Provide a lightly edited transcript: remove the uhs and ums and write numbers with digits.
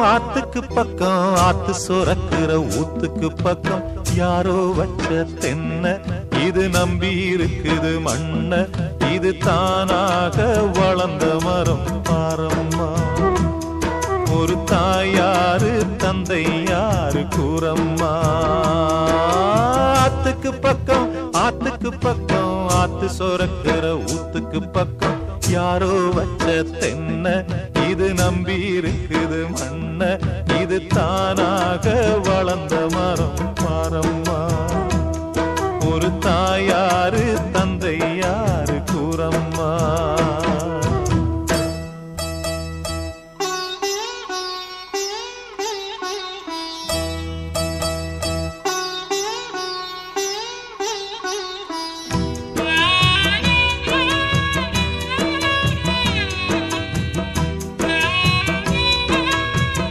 ஆத்துக்கு பக்கம் ஆத்து சுரக்கிற ஊத்துக்கு பக்கம் யாரோ வச்ச தென்ன இது நம்பி இருக்குது மண்ண இது தானாக வளர்ந்த மரம் பாரம்மா. ஒரு தாயாரு தந்தை யாரு கூறம்மா. ஆத்துக்கு பக்கம் ஆத்து சுரக்கிற ஊத்துக்கு பக்கம் யாரோ வச்ச தென்ன இது நம்பி இருக்குது மண்ண இது தானாக வளர்ந்த மரம் பாரம்மா.